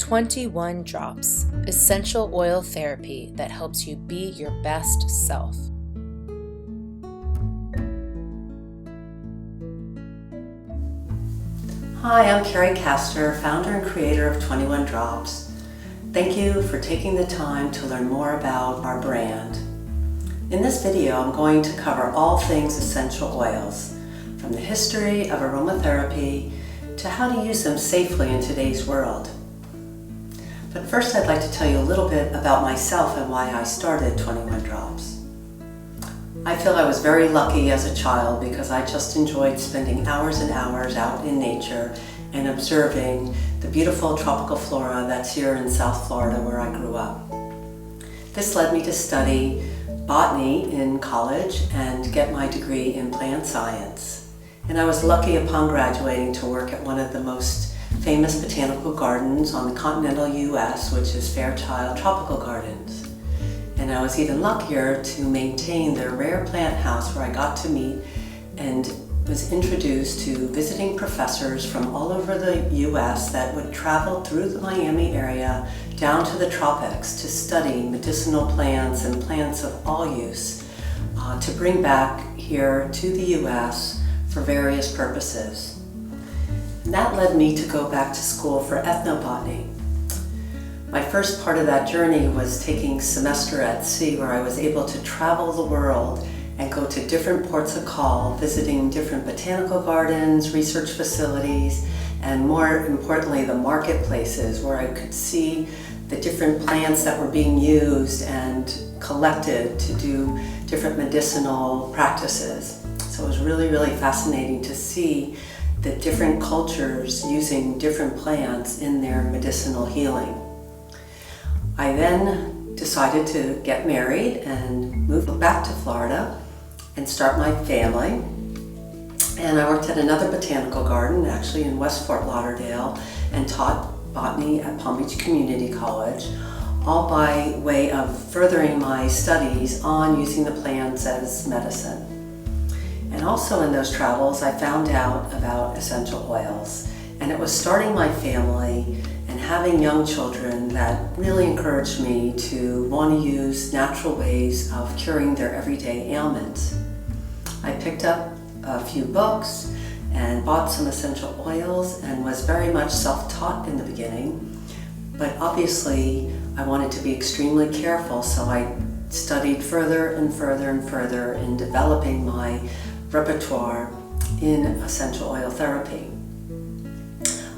21 Drops, essential oil therapy that helps you be your best self. Hi, I'm Carrie Castor, founder and creator of 21 Drops. Thank you for taking the time to learn more about our brand. In this video, I'm going to cover all things essential oils, from the history of aromatherapy to how to use them safely in today's world. But first, I'd like to tell you a little bit about myself and why I started 21 Drops. I feel I was very lucky as a child because I just enjoyed spending hours and hours out in nature and observing the beautiful tropical flora that's here in South Florida where I grew up. This led me to study botany in college and get my degree in plant science. And I was lucky upon graduating to work at one of the most famous botanical gardens on the continental US, which is Fairchild Tropical Gardens. And I was even luckier to maintain their rare plant house where I got to meet and was introduced to visiting professors from all over the US that would travel through the Miami area down to the tropics to study medicinal plants and plants of all use to bring back here to the US for various purposes. And that led me to go back to school for ethnobotany. My first part of that journey was taking semester at sea, where I was able to travel the world and go to different ports of call, visiting different botanical gardens, research facilities, and more importantly, the marketplaces where I could see the different plants that were being used and collected to do different medicinal practices. So it was really, really fascinating to see the different cultures using different plants in their medicinal healing. I then decided to get married and move back to Florida and start my family. And I worked at another botanical garden, actually in West Fort Lauderdale, and taught botany at Palm Beach Community College, all by way of furthering my studies on using the plants as medicine. And also in those travels, I found out about essential oils. And it was starting my family and having young children that really encouraged me to want to use natural ways of curing their everyday ailments. I picked up a few books and bought some essential oils and was very much self-taught in the beginning. But obviously, I wanted to be extremely careful, so I studied further and further and further in developing my repertoire in essential oil therapy.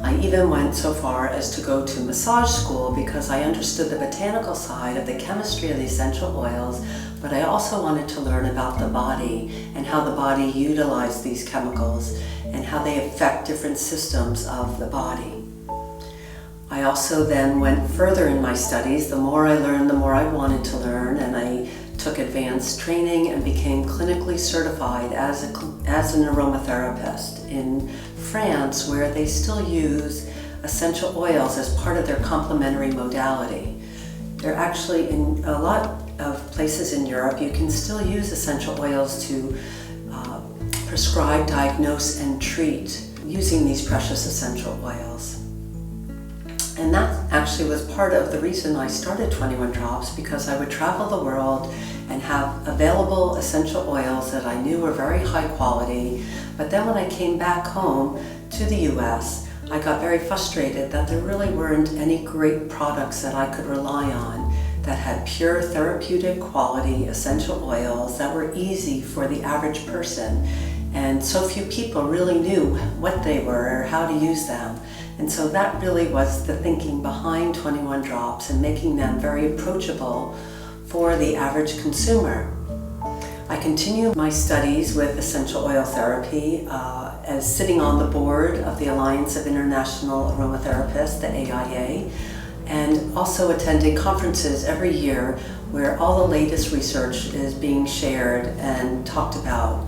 I even went so far as to go to massage school because I understood the botanical side of the chemistry of the essential oils, but I also wanted to learn about the body and how the body utilizes these chemicals and how they affect different systems of the body. I also then went further in my studies. The more I learned, the more I wanted to learn, and I took advanced training and became clinically certified as an aromatherapist in France, where they still use essential oils as part of their complementary modality. They're actually in a lot of places in Europe, you can still use essential oils to prescribe, diagnose, and treat using these precious essential oils. And that actually was part of the reason I started 21 Drops, because I would travel the world and have available essential oils that I knew were very high quality. But then when I came back home to the US, I got very frustrated that there really weren't any great products that I could rely on that had pure therapeutic quality essential oils that were easy for the average person. And so few people really knew what they were or how to use them. And so that really was the thinking behind 21 Drops and making them very approachable for the average consumer. I continue my studies with essential oil therapy as sitting on the board of the Alliance of International Aromatherapists, the AIA, and also attending conferences every year where all the latest research is being shared and talked about,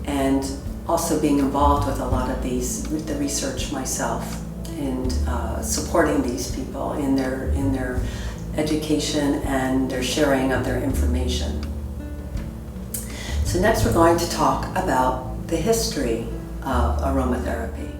and also being involved with a lot of the research myself and supporting these people in their education and their sharing of their information. So next we're going to talk about the history of aromatherapy.